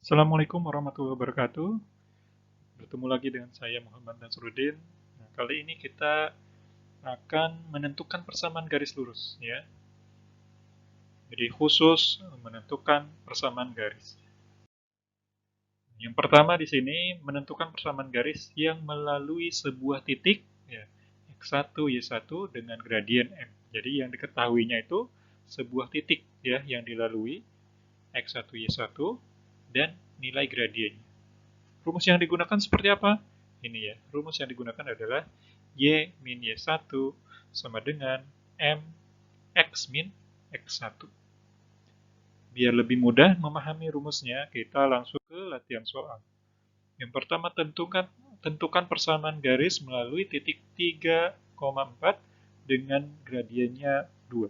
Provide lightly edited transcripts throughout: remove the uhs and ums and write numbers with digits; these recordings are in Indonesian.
Assalamualaikum warahmatullahi wabarakatuh. Bertemu lagi dengan saya Muhammad Nasruddin. Nah, kali ini kita akan menentukan persamaan garis lurus, ya. Jadi khusus menentukan persamaan garis. Yang pertama di sini menentukan persamaan garis yang melalui sebuah titik, ya, x1 y1 dengan gradien m. Jadi yang diketahuinya itu sebuah titik, ya, yang dilalui x1 y1 dan nilai gradiennya. Rumus yang digunakan seperti apa? Ini ya, rumus yang digunakan adalah Y min Y1 sama dengan M X min X1. Biar lebih mudah memahami rumusnya, kita langsung ke latihan soal. Yang pertama, tentukan persamaan garis melalui titik 3,4 dengan gradiennya 2.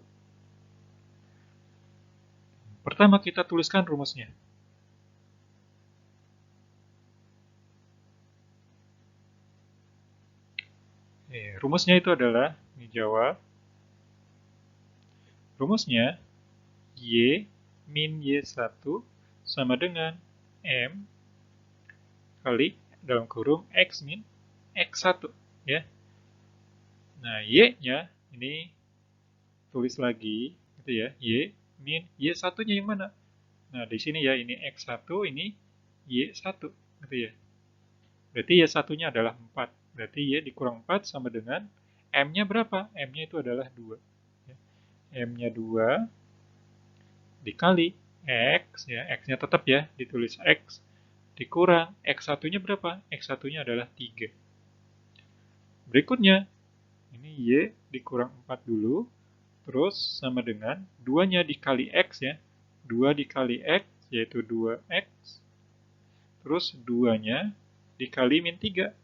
Pertama, kita tuliskan rumusnya. Rumusnya itu adalah, ini jawab, rumusnya Y min Y1 sama dengan M kali dalam kurung X min X1, ya. Nah, Y-nya ini tulis lagi gitu ya. Y min Y1-nya yang mana? Nah, di sini ya, ini X1, ini Y1 gitu ya. Berarti Y1-nya adalah 4. Berarti Y dikurang 4 sama dengan M-nya berapa? M-nya itu adalah 2. M-nya 2 dikali X, ya, X-nya tetap ya, ditulis X, dikurang X1-nya berapa? X1-nya adalah 3. Berikutnya, ini Y dikurang 4 dulu, terus sama dengan 2-nya dikali X ya. 2 dikali X, yaitu 2X, terus 2-nya dikali min 3.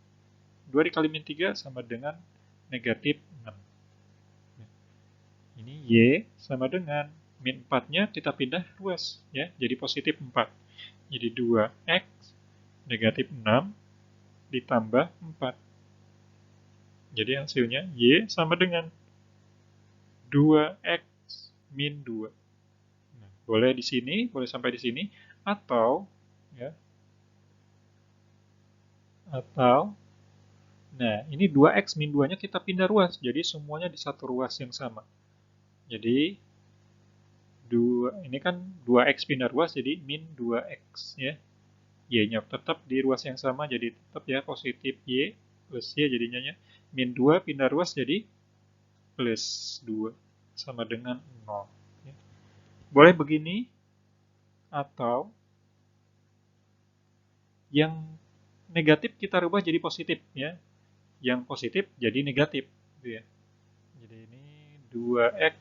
2 dikali min 3 sama dengan negatif 6. Ini Y sama dengan min 4-nya kita pindah ruas, ya, jadi positif 4. Jadi 2X negatif 6 ditambah 4. Jadi hasilnya Y sama dengan 2X min 2. Nah, boleh di sini, boleh sampai di sini, atau, ya, atau, nah, ini 2X min 2-nya kita pindah ruas, jadi semuanya di satu ruas yang sama. Jadi, ini kan 2X pindah ruas, jadi min 2X, ya. Y-nya tetap di ruas yang sama, jadi tetap ya positif Y plus Y jadinya ya. Min 2 pindah ruas jadi plus 2 sama dengan 0. Ya. Boleh begini, atau yang negatif kita rubah jadi positif, ya. Yang positif jadi negatif, gitu ya. Jadi ini 2X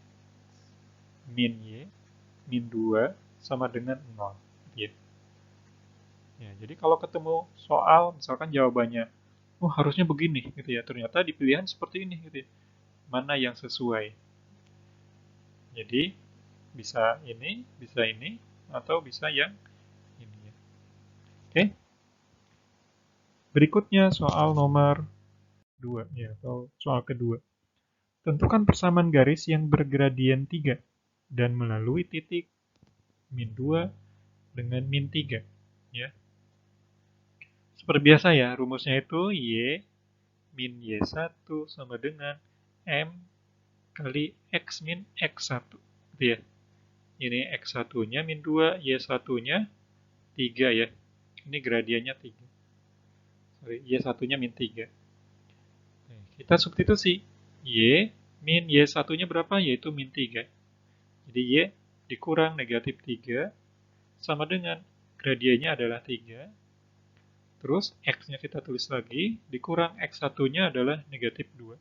min Y min 2 sama dengan 0. Gitu. Ya, jadi kalau ketemu soal, misalkan jawabannya, oh harusnya begini, gitu ya. Ternyata di pilihan seperti ini, gitu ya. Mana yang sesuai? Jadi bisa ini, atau bisa yang ini ya. Oke. Berikutnya soal nomor 2 ya, atau soal kedua. Tentukan persamaan garis yang bergradien 3 dan melalui titik min 2 dengan min 3. Ya. Seperti biasa ya, rumusnya itu Y min Y1 sama dengan M kali X min X1. Gitu ya. Ini X1-nya min 2, Y1-nya 3 ya. Ini gradiennya 3. Sorry, Y1-nya min 3. Kita substitusi. Y min Y1-nya berapa? Yaitu min 3. Jadi Y dikurang negatif 3 sama dengan gradiennya adalah 3. Terus X-nya kita tulis lagi, dikurang X1-nya adalah negatif 2.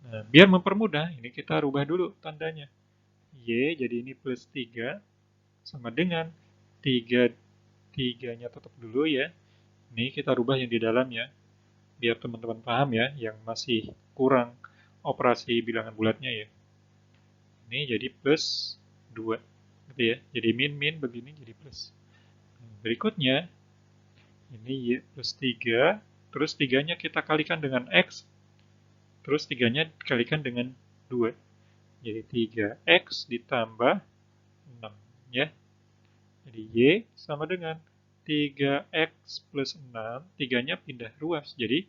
Nah, biar mempermudah, ini kita rubah dulu tandanya. Y jadi ini plus 3 sama dengan 3, 3-nya tetap dulu ya. Ini kita rubah yang di dalam ya, biar teman-teman paham ya, yang masih kurang operasi bilangan bulatnya ya. Ini jadi plus 2, gitu ya. Jadi min begini jadi plus. Berikutnya, ini Y plus 3, terus 3-nya kita kalikan dengan X, terus 3-nya dikalikan dengan 2. Jadi 3X ditambah 6, ya. Jadi Y sama dengan 3X plus 6, 3-nya pindah ruas, jadi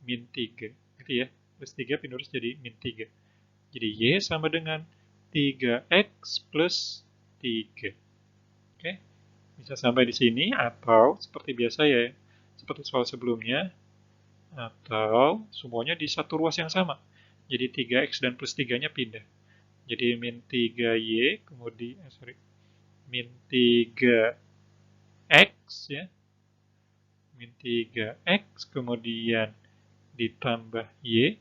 min 3. Gitu ya, plus 3 pindah ruas jadi min 3. Jadi Y sama dengan 3X plus 3. Oke, bisa sampai di sini, atau seperti biasa ya, seperti soal sebelumnya, atau semuanya di satu ruas yang sama. Jadi 3X dan plus 3-nya pindah. Jadi min 3Y, kemudian, min 3X ya, min 3X, kemudian ditambah Y,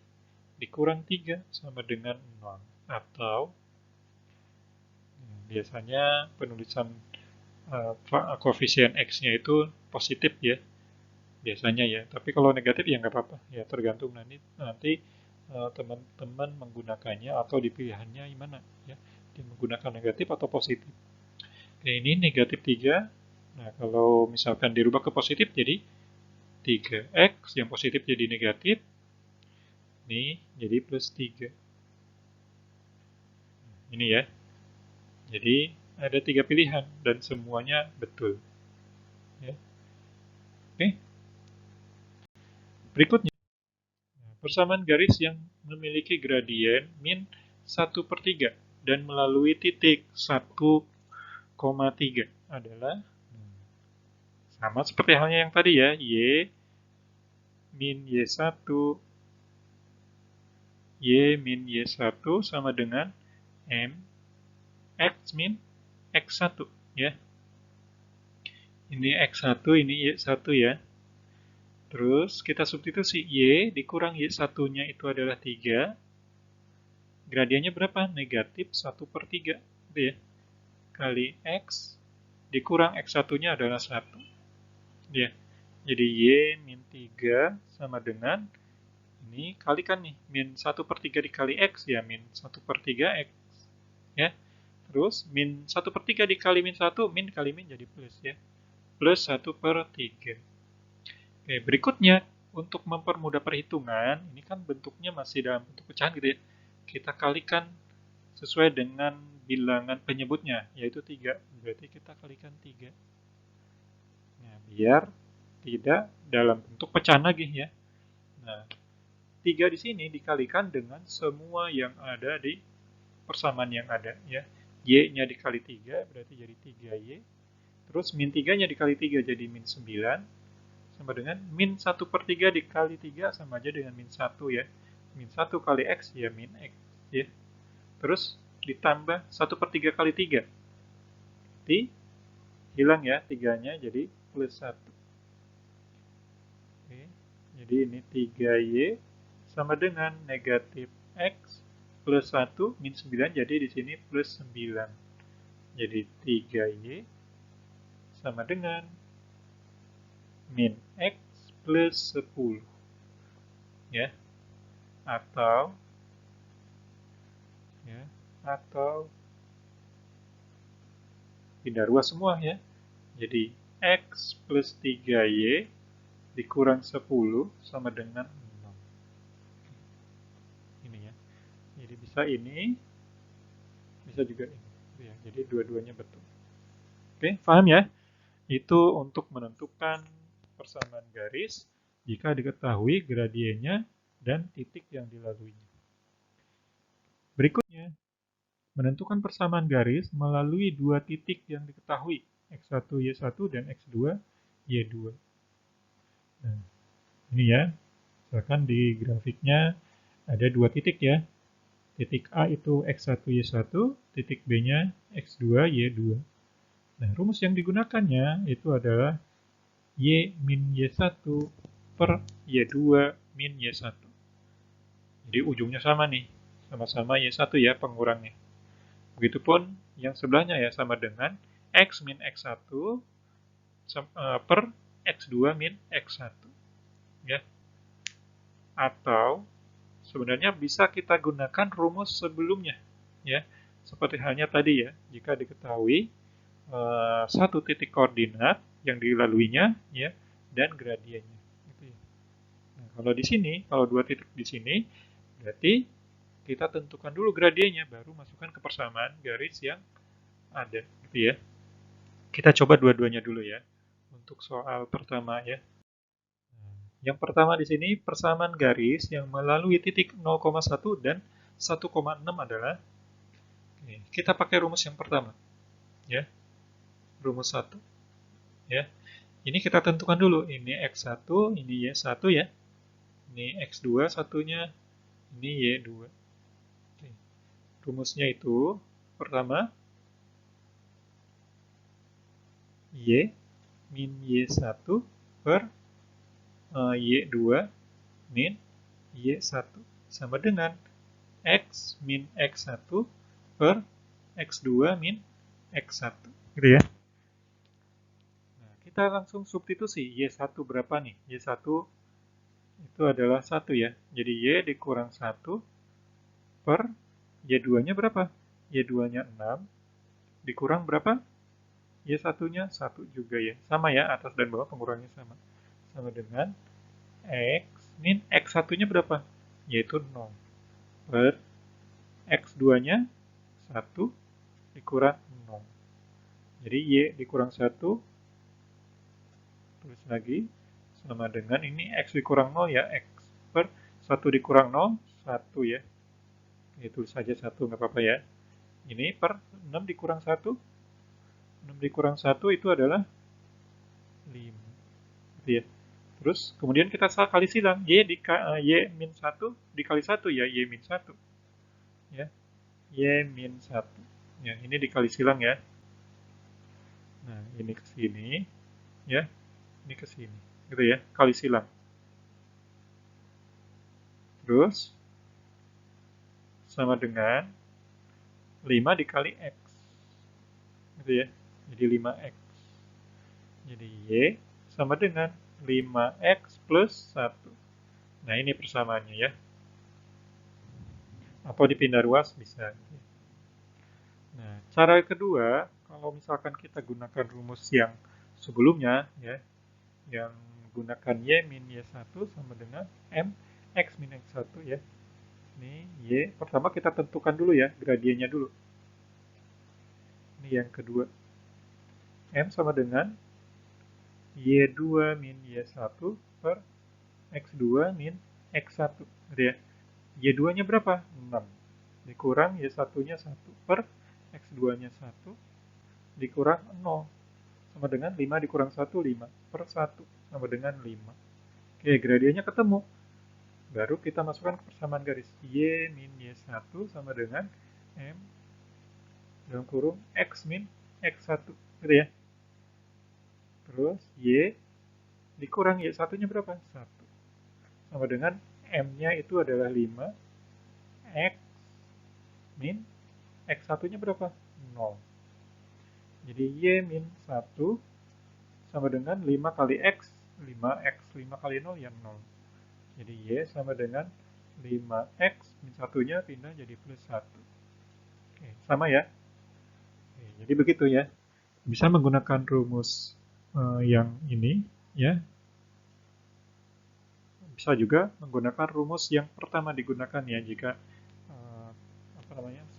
dikurang 3 sama dengan 0. Atau, biasanya penulisan koefisien X-nya itu positif ya, biasanya ya. Tapi kalau negatif ya nggak apa-apa, ya tergantung nanti teman-teman menggunakannya atau di pilihannya gimana ya, dia menggunakan negatif atau positif. Oke, ini negatif 3. Nah, kalau misalkan dirubah ke positif jadi 3X, yang positif jadi negatif, ini jadi plus 3. Ini ya. Jadi ada 3 pilihan dan semuanya betul. Ya. Oke. Berikutnya, persamaan garis yang memiliki gradien min 1/3 dan melalui titik 1,3 adalah sama seperti halnya yang tadi ya, Y min Y1, Y min Y1 sama dengan M X min X1 ya. Ini X1, ini Y1 ya. Terus kita substitusi Y dikurang Y1-nya itu adalah 3. Gradiennya berapa? Negatif 1/3. Gitu ya. Kali X dikurang X1-nya adalah 1. Ya. Jadi Y min 3 sama dengan, ini kalikan nih, min 1/3 dikali X ya, min 1/3 X. Ya. Terus min 1/3 dikali min 1, min kali min jadi plus ya. Plus 1/3. Oke, berikutnya, untuk mempermudah perhitungan, ini kan bentuknya masih dalam bentuk pecahan gitu ya. Kita kalikan sesuai dengan bilangan penyebutnya, yaitu 3. Berarti kita kalikan 3. Nah, biar tidak dalam bentuk pecahan lagi ya. Nah, 3 di sini dikalikan dengan semua yang ada di persamaan yang ada ya. Y-nya dikali 3, berarti jadi 3Y. Terus min 3-nya dikali 3 jadi min 9. Sama dengan min 1/3 dikali 3 sama aja dengan min 1 ya. Min 1 kali X ya min X ya. Terus ditambah 1/3 kali 3. Berarti hilang ya 3-nya jadi plus 1. Oke. Jadi ini 3Y sama dengan negatif X plus 1 min 9, jadi di sini plus 9. Jadi 3Y sama dengan min X plus 10 ya, atau pindah ruas semua ya. Jadi X plus 3Y dikurang 10 sama dengan 6. Ini ya. Jadi bisa ini, bisa juga ini. Ya, jadi dua-duanya betul. Oke, paham ya? Itu untuk menentukan persamaan garis jika diketahui gradiennya dan titik yang dilaluinya. Berikutnya, menentukan persamaan garis melalui dua titik yang diketahui, X1, Y1 dan X2, Y2. Nah, ini ya, misalkan di grafiknya ada dua titik ya. Titik A itu X1, Y1, titik B-nya X2, Y2. Nah, rumus yang digunakannya itu adalah Y min Y1 per Y2 min Y1. Jadi ujungnya sama nih, sama-sama Y1 ya pengurangnya. Begitupun yang sebelahnya ya, sama dengan X min X1 per X2 min X1. Ya. Atau sebenarnya bisa kita gunakan rumus sebelumnya. Ya. Seperti halnya tadi ya, jika diketahui satu titik koordinat yang dilaluinya ya, dan gradiennya. Gitu ya. Nah, kalau di sini, kalau dua titik di sini, berarti kita tentukan dulu gradiennya, baru masukkan ke persamaan garis yang ada, gitu ya. Kita coba dua-duanya dulu ya. Untuk soal pertama ya. Yang pertama di sini persamaan garis yang melalui titik 0,1 dan 1,6 adalah, kita pakai rumus yang pertama ya, rumus 1 ya. Ini kita tentukan dulu, ini X1, ini Y1 ya. Ini X2 satunya, ini Y2. Rumusnya itu pertama Y min Y1 per Y2 min Y1 sama dengan X min X1 per X2 min X1. Gitu ya. Nah, kita langsung substitusi. Y1 berapa nih? Y1 itu adalah 1 ya. Jadi Y dikurang 1 per Y2-nya berapa? Y2-nya 6 dikurang berapa? Y1-nya 1 juga ya. Sama ya, atas dan bawah pengurangnya sama. Sama dengan X min X1-nya berapa? Yaitu 0 per X2-nya 1 dikurang 0. Jadi Y dikurang 1, tulis lagi, sama dengan ini X dikurang 0 ya, X per 1 dikurang 0, 1 ya. Ini tulis saja 1, nggak apa-apa ya. Ini per 6 dikurang 1, 6 dikurang 1 itu adalah 5. Gitu ya. Terus kemudian kita kali silang, Y min 1 dikali 1 ya, Y min 1. Ya, Y min 1. Ya, ini dikali silang ya. Nah, ini ke sini, ya, ini ke sini, gitu ya, kali silang. Terus, sama dengan 5 dikali X, gitu ya, jadi 5X. Jadi Y sama dengan 5X plus 1. Nah, ini persamaannya ya. Atau dipindah ruas bisa. Nah, cara kedua, kalau misalkan kita gunakan rumus yang sebelumnya, ya, yang gunakan Y min Y1 sama dengan M X min X1 ya. Ini Y, pertama kita tentukan dulu ya, gradiennya dulu. Ini yang kedua. M sama dengan Y2 min Y1 per X2 min X1. Gitu ya. Y2-nya berapa? 6. Dikurang Y1-nya 1 per X2-nya 1 dikurang 0. Sama dengan 5 dikurang 1, 5 per 1 sama dengan 5. Oke, gradiennya ketemu. Baru kita masukkan ke persamaan garis. Y min Y1 sama dengan M dalam kurung X min X1. Gitu ya. Terus Y dikurang Y1-nya berapa? 1. Sama dengan M-nya itu adalah 5. X min X1-nya berapa? 0. Jadi Y min 1 sama dengan 5 kali X. 5X, 5 kali 0 ya 0. Jadi Y sama dengan 5X min 1-nya pindah jadi plus 1. Oke, sama ya. Oke, jadi begitu ya. Bisa menggunakan rumus yang ini ya. Bisa juga menggunakan rumus yang pertama digunakan ya jika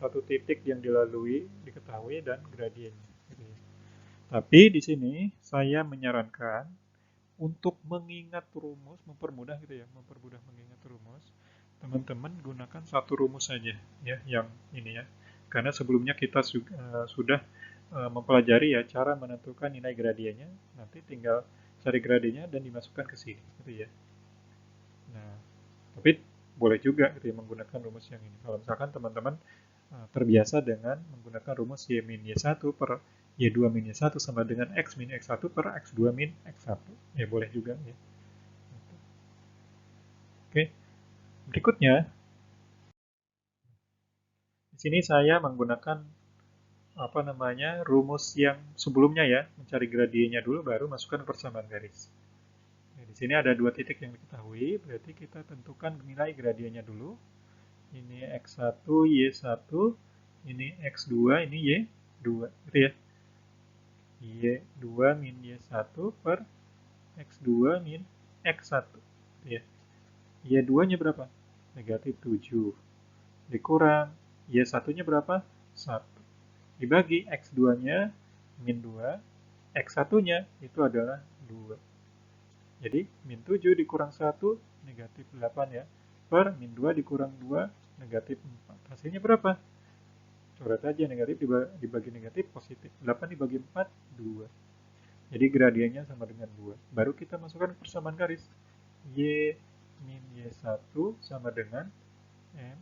satu titik yang dilalui diketahui dan gradiennya. Gitu ya. Tapi di sini saya menyarankan untuk mengingat rumus, mempermudah gitu ya, mempermudah mengingat rumus, teman-teman gunakan satu rumus saja ya, yang ini ya. Karena sebelumnya kita sudah mempelajari ya cara menentukan nilai gradiennya, nanti tinggal cari gradiennya dan dimasukkan ke sini gitu ya. Nah, tapi boleh juga gitu ya, menggunakan rumus yang ini. Kalau misalkan teman-teman terbiasa dengan menggunakan rumus Y min Y1 per Y2 min Y1 sama dengan X min X1 per X2 min X1. Ya boleh juga ya. Oke, berikutnya di sini saya menggunakan rumus yang sebelumnya ya, mencari gradiennya dulu baru masukkan persamaan garis. Nah, di sini ada dua titik yang diketahui, berarti kita tentukan nilai gradiennya dulu. Ini X1, Y1, ini X2, ini Y2, gitu ya. Y2 min Y1 per X2 min X1, gitu ya. Y2-nya berapa? Negatif 7. Dikurang, Y1-nya berapa? 1. Dibagi X2-nya min 2, X1-nya itu adalah 2. Jadi, min 7 dikurang 1, negatif 8 ya. Per min 2 dikurang 2, negatif 4. Hasilnya berapa? Coret aja, negatif dibagi negatif, positif. 8 dibagi 4, 2. Jadi gradiennya sama dengan 2. Baru kita masukkan persamaan garis. Y min Y1 sama dengan M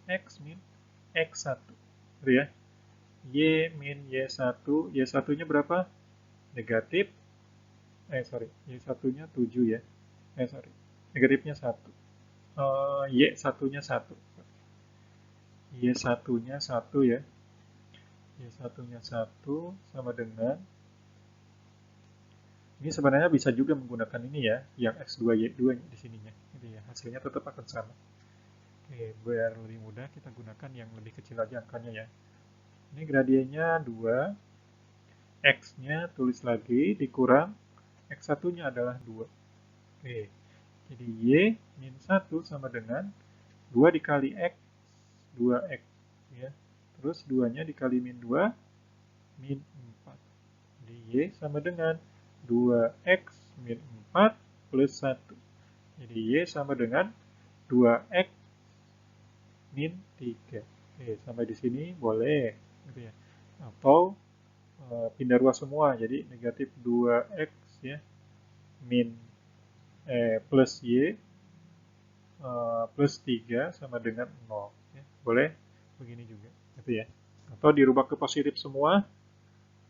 X min X1. Gitu ya. Y min Y1, Y1-nya berapa? Negatif, Y1-nya 7 ya. Negatifnya 1. Y1-nya 1. Y1-nya 1 ya. Y1-nya 1 sama dengan, ini sebenarnya bisa juga menggunakan ini ya, yang X2Y2 di sininya. Gitu ya. Hasilnya tetap akan sama. Oke, biar lebih mudah kita gunakan yang lebih kecil aja angkanya ya. Ini gradiennya 2, X-nya tulis lagi, dikurang, X1-nya adalah 2. Oke, jadi Y min 1 sama dengan 2 dikali X, 2X. Ya. Terus 2-nya dikali min 2, min 4. Jadi Y sama dengan 2X min 4 plus 1. Jadi Y sama dengan 2X min 3. Oke, sampai di sini boleh. Gitu ya. Atau pindah ruas semua, jadi negatif 2X ya, min plus Y plus 3 sama dengan 0. Ya. Boleh begini juga. Gitu ya. Atau dirubah ke positif semua,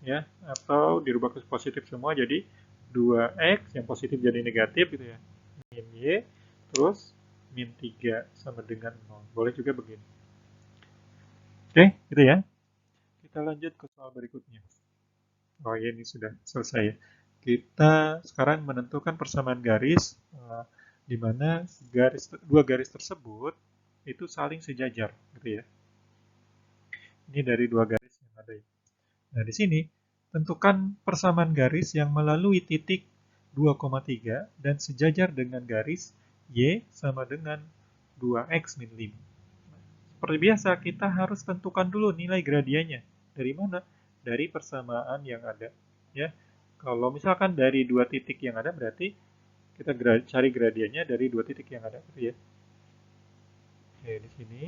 ya, atau dirubah ke positif semua, jadi 2X yang positif jadi negatif gitu ya, min Y, terus min 3 sama dengan 0. Boleh juga begini. Oke, gitu ya. Kita lanjut ke soal berikutnya. Oh ya, ini sudah selesai ya. Kita sekarang menentukan persamaan garis, di mana dua garis tersebut itu saling sejajar, gitu ya. Ini dari dua garis yang ada ya. Nah, di sini tentukan persamaan garis yang melalui titik 2,3 dan sejajar dengan garis Y sama dengan 2X min 5. Seperti biasa, kita harus tentukan dulu nilai gradiennya. Dari mana? Dari persamaan yang ada. Ya, kalau misalkan dari dua titik yang ada, berarti kita cari gradiennya dari dua titik yang ada. Gitu ya. Oke, di sini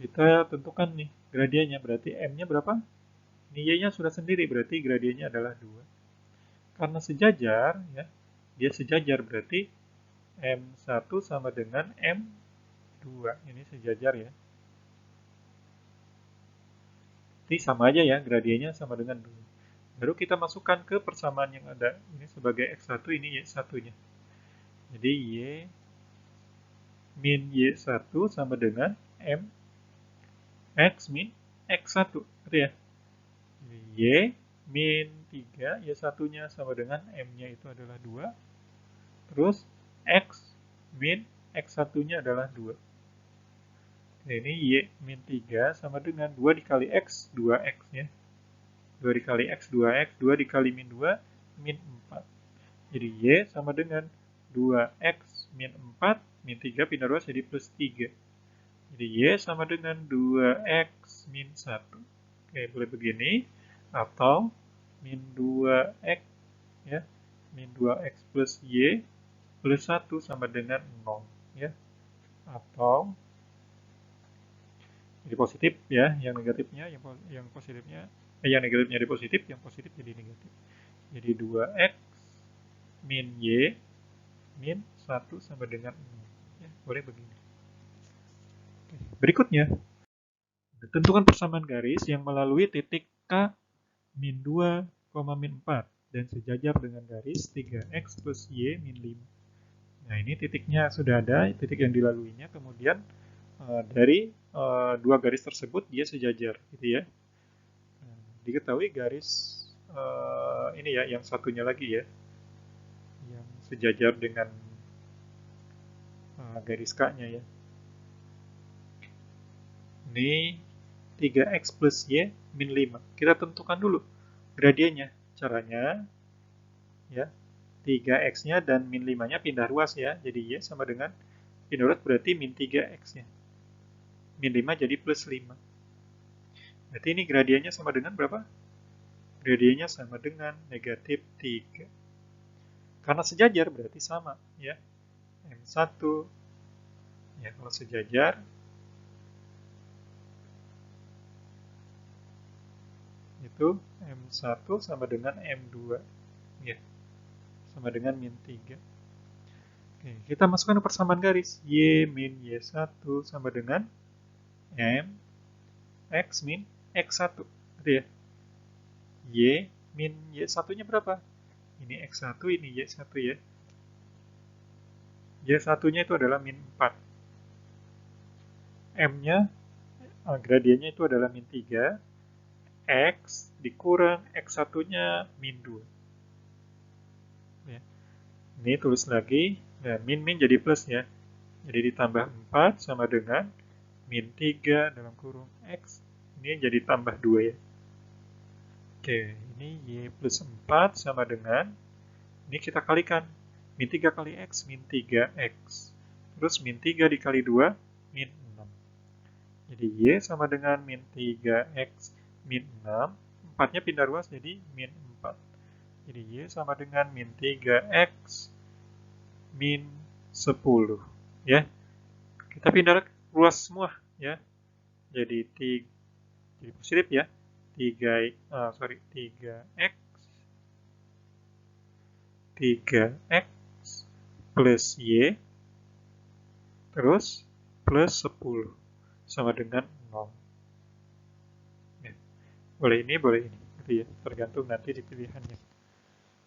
kita tentukan nih gradiennya. Berarti M-nya berapa? Ini Y-nya sudah sendiri, berarti gradiennya adalah 2. Karena sejajar, ya, dia sejajar berarti M1 sama dengan M2. Ini sejajar ya. Jadi sama aja ya, gradiennya sama dengan 2. Baru kita masukkan ke persamaan yang ada. Ini sebagai X1, ini Y1-nya. Jadi Y min Y1 sama dengan M X min X1. Gitu ya. Jadi Y min 3, Y1-nya sama dengan M-nya itu adalah 2. Terus X min X1-nya adalah 2. Nah, ini Y min 3 sama dengan 2 dikali X, 2X ya. 2 dikali X, 2X, 2 dikali min 2, min 4. Jadi Y sama dengan 2X min 4, min 3 pindah ruas jadi plus 3. Jadi Y sama dengan 2X min 1. Oke, boleh begini. Atau min 2X ya, min 2X plus Y plus 1 sama dengan 0 ya. Atau jadi positif ya, yang negatifnya, yang positifnya, yang negatifnya jadi positif, yang positif jadi negatif. Jadi 2X min Y min 1 sama dengan 0. Ya, boleh begini. Berikutnya, tentukan persamaan garis yang melalui titik K min 2, min 4 dan sejajar dengan garis 3X plus Y min 5. Nah, ini titiknya sudah ada, titik yang dilaluinya, kemudian dari dua garis tersebut dia sejajar, gitu ya. Diketahui garis ini ya, yang satunya lagi ya, yang sejajar dengan garis K-nya ya. Ini 3X plus Y min 5. Kita tentukan dulu gradiennya. Caranya, ya, 3X-nya dan min 5-nya pindah ruas ya. Jadi Y sama dengan, pindah ruas berarti min 3X-nya. Min 5 jadi plus 5. Berarti ini gradiennya sama dengan berapa? Gradiennya sama dengan negatif 3. Karena sejajar berarti sama, ya. M1, ya kalau sejajar, itu M1 sama dengan M2, ya. Sama dengan min 3. Oke, kita masukkan ke persamaan garis. Y min Y1 sama dengan M X min X1. Gitu ya. Y min Y1-nya berapa? Ini X1, ini Y1 ya. Y1-nya itu adalah min 4. M-nya, gradiennya itu adalah min 3. X dikurang X1-nya min 2. Ya. Ini tulis lagi. Dan min jadi plus ya. Jadi ditambah 4 sama dengan min 3 dalam kurung X. Ini jadi tambah 2 ya. Oke, ini Y plus 4 sama dengan, ini kita kalikan. Min 3 kali X, min 3X. Terus min 3 dikali 2, min 6. Jadi Y sama dengan min 3X, min 6. 4-nya pindah ruas jadi min 4. Jadi Y sama dengan min 3X, min 10. Ya, kita pindah ruas semua. Ya, jadi 3, jadi positif ya. 3X 3X plus Y terus plus 10 sama dengan 0. Ya. Boleh ini, boleh ini. Gitu ya. Tergantung nanti di pilihannya.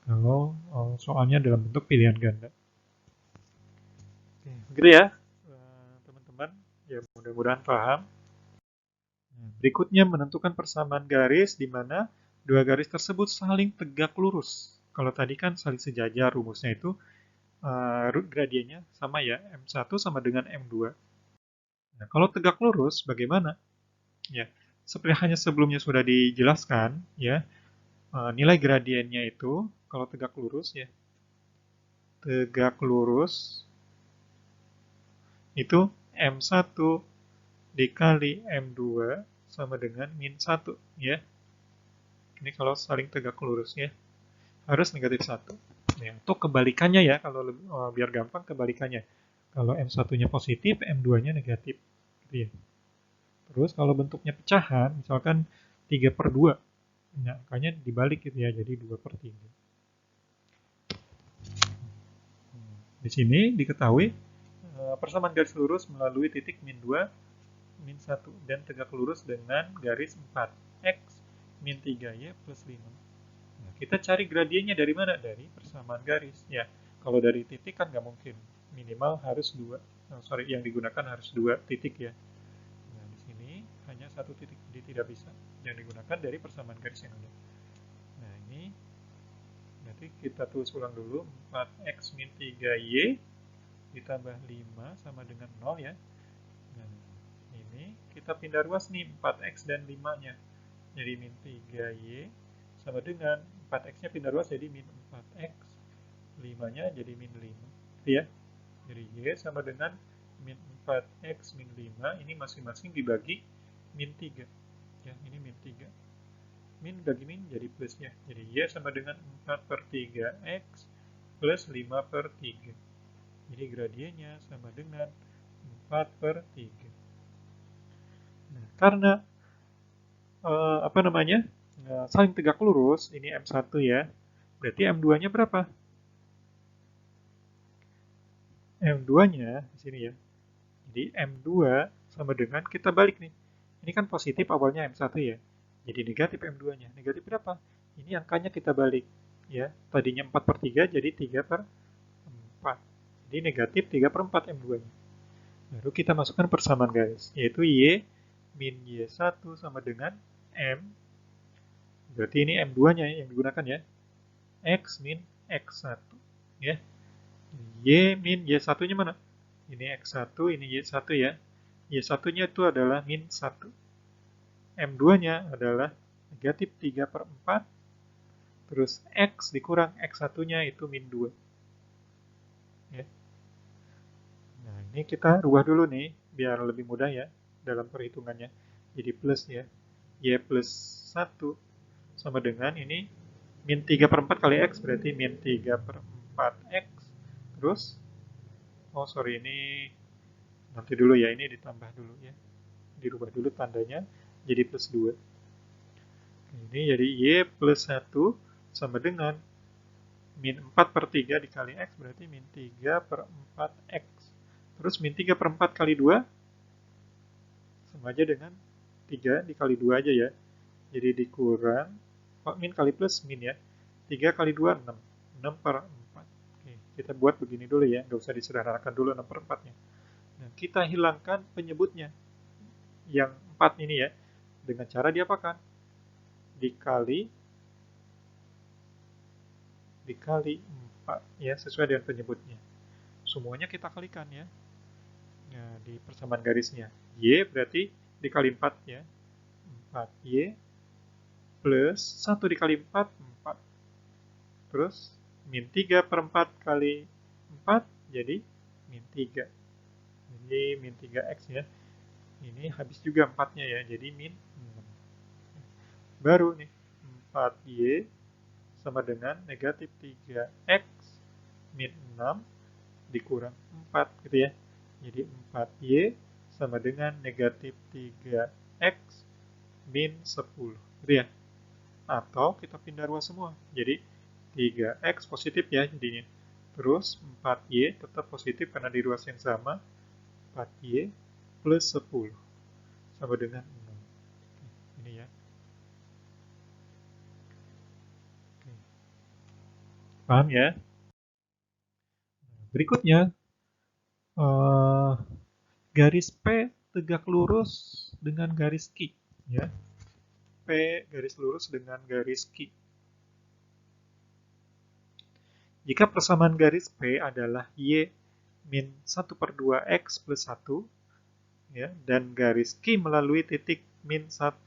Kalau soalnya dalam bentuk pilihan ganda. Oke, begitu ya, teman-teman. Ya, mudah-mudahan paham. Berikutnya menentukan persamaan garis di mana dua garis tersebut saling tegak lurus. Kalau tadi kan saling sejajar, rumusnya itu gradiennya sama ya, M1 sama dengan M2. Nah, kalau tegak lurus bagaimana? Ya, seperti hanya sebelumnya sudah dijelaskan, ya, nilai gradiennya itu kalau tegak lurus ya, tegak lurus itu M1 dikali M2 sama dengan min 1, ya. Ini kalau saling tegak lurus ya, harus negatif 1. Ya, untuk kebalikannya ya, kalau biar gampang kebalikannya. Kalau M1-nya positif, M2-nya negatif. Gitu ya. Terus kalau bentuknya pecahan, misalkan 3/2, nah, angkanya dibalik gitu ya, jadi 2/3. Di sini diketahui persamaan garis lurus melalui titik min 2, min 1, dan tegak lurus dengan garis 4, X, min 3Y plus 5. Nah, kita cari gradiennya dari mana? Dari persamaan garis. Ya, kalau dari titik kan nggak mungkin. Minimal harus 2. Sorry, yang digunakan harus 2 titik ya. Nah, di sini hanya 1 titik, jadi tidak bisa. Yang digunakan dari persamaan garis yang ada. Nah, ini nanti kita tulis ulang dulu. 4X min 3Y ditambah 5 sama dengan 0 ya. Nah, ini kita pindah ruas nih 4X dan 5-nya. Jadi min 3Y sama dengan 4X-nya pindah ruas jadi min 4X. 5-nya jadi min 5. Gitu ya. Jadi Y sama dengan min 4X min 5. Ini masing-masing dibagi min 3. Ya, ini min 3. Min bagi min jadi plusnya. Jadi Y sama dengan 4/3X plus 5/3. Jadi gradiennya sama dengan 4/3. Nah, karena apa namanya, saling tegak lurus, ini M1 ya, berarti M2-nya berapa? M2-nya di sini ya. Jadi M2 sama dengan, kita balik nih. Ini kan positif awalnya M1 ya. Jadi negatif M2-nya. Negatif berapa? Ini angkanya kita balik. Ya, tadinya 4/3 jadi 3/4. Jadi negatif 3/4 M2-nya. Baru kita masukkan persamaan garis, yaitu Y min Y1 sama dengan M. Berarti ini M2-nya yang digunakan ya. X min X1. Ya. Y min Y1-nya mana? Ini X1, ini Y1 ya. Y1-nya itu adalah min 1. M2-nya adalah negatif 3/4. Terus X dikurang X1-nya itu min 2. Ya. Nah, ini kita rubah dulu nih, biar lebih mudah ya dalam perhitungannya. Jadi plus ya. Y plus 1 sama dengan ini min 3 per 4 kali X berarti min 3 per 4 X. Terus, oh sorry ini nanti dulu ya, ini ditambah dulu ya. Dirubah dulu tandanya jadi plus 2. Ini jadi Y plus 1 sama dengan min 4 per 3 dikali X berarti min 3 per 4 X. Terus min 3 per 4 kali 2 sama aja dengan 3 dikali 2 aja ya. Jadi dikurang, min kali plus min ya. 3 kali 2, 6. 6 per 4. Oke, kita buat begini dulu ya, nggak usah disederhanakan dulu 6 per 4-nya. Nah, kita hilangkan penyebutnya. Yang 4 ini ya, dengan cara diapakan? Dikali 4 ya, sesuai dengan penyebutnya. Semuanya kita kalikan ya. Nah, di persamaan garisnya. Y berarti dikali 4 ya. 4Y plus 1 dikali 4, 4. Terus min 3 per 4 kali 4 jadi min 3. Jadi min 3X ya. Ini habis juga 4-nya ya, jadi min 6. Baru nih, 4Y sama dengan negatif 3X min 6 dikurang 4 gitu ya. Jadi 4Y sama dengan negatif 3X min 10 gitu ya. Atau kita pindah ruas semua. Jadi 3X positif ya jadinya. Terus 4Y tetap positif karena di ruas yang sama. 4Y plus 10 sama dengan 6. Ini ya. Paham ya? Berikutnya, garis P tegak lurus dengan garis Q. Ya. P garis lurus dengan garis Q. Jika persamaan garis P adalah Y min 1 per 2X plus 1, ya, dan garis Q melalui titik min 1,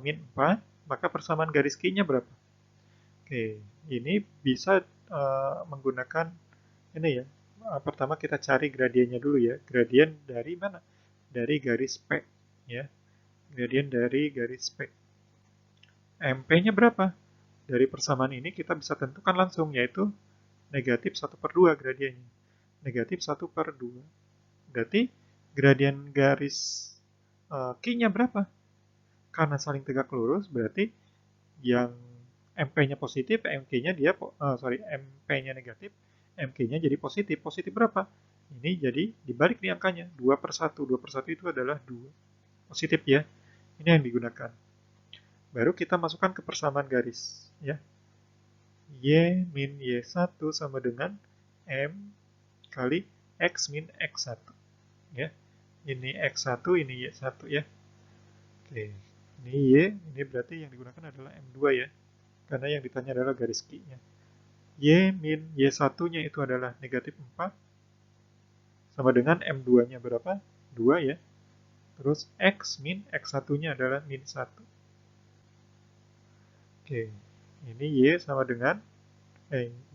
min 4, maka persamaan garis Q-nya berapa? Oke, ini bisa menggunakan ini ya. Pertama kita cari gradiennya dulu ya. Gradien dari mana? Dari garis P, ya. Gradien dari garis P. MP-nya berapa? Dari persamaan ini kita bisa tentukan langsung, yaitu negatif 1 per 2 gradiennya. Negatif 1 per 2. Berarti gradien garis Q-nya berapa? Karena saling tegak lurus, berarti yang MP-nya positif, MK-nya dia, MP-nya negatif, MK-nya jadi positif. Positif berapa? Ini jadi dibalik nih angkanya, 2 per 1. 2 per 1 itu adalah 2. Positif ya. Ini yang digunakan. Baru kita masukkan ke persamaan garis. Ya. Y min Y1 sama dengan M kali X min X1. Ya. Ini X1, ini Y1 ya. Oke. Ini Y, ini berarti yang digunakan adalah M2 ya. Karena yang ditanya adalah garis Q-nya. Y min Y1-nya itu adalah negatif 4. Sama dengan M2-nya berapa? 2 ya. Terus X min X1-nya adalah min 1. Oke. Ini Y sama dengan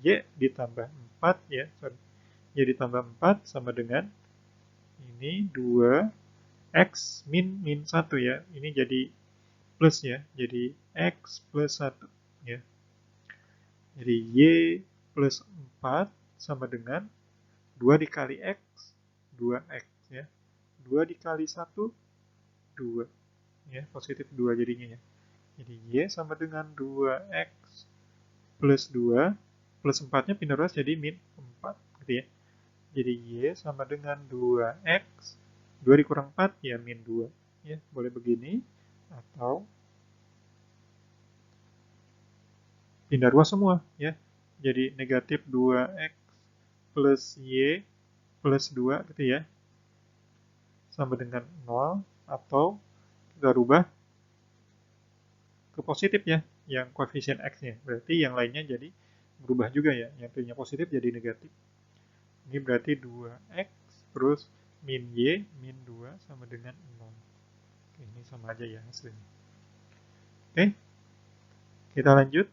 Y ditambah 4 ya. Y ditambah 4 sama dengan ini 2 X min 1 ya. Ini jadi plus ya. Jadi X plus 1 ya. Jadi Y plus 4 sama dengan 2 dikali X, 2X ya. 2 dikali 1, 2. Ya, positif 2 jadinya ya. Jadi Y sama dengan 2X plus 2, plus 4-nya pindah ruas jadi min 4 gitu ya. Jadi Y sama dengan 2X, 2 dikurang 4 ya min 2. Ya, boleh begini, atau pindah ruas semua ya. Jadi negatif 2X plus Y plus 2 gitu ya. Sama dengan 0, atau kita rubah ke positif ya, yang koefisien X-nya. Berarti yang lainnya jadi berubah juga ya, yang tadinya positif jadi negatif. Ini berarti 2X terus min Y min 2 sama dengan 0. Oke, ini sama aja ya hasilnya. Oke, kita lanjut.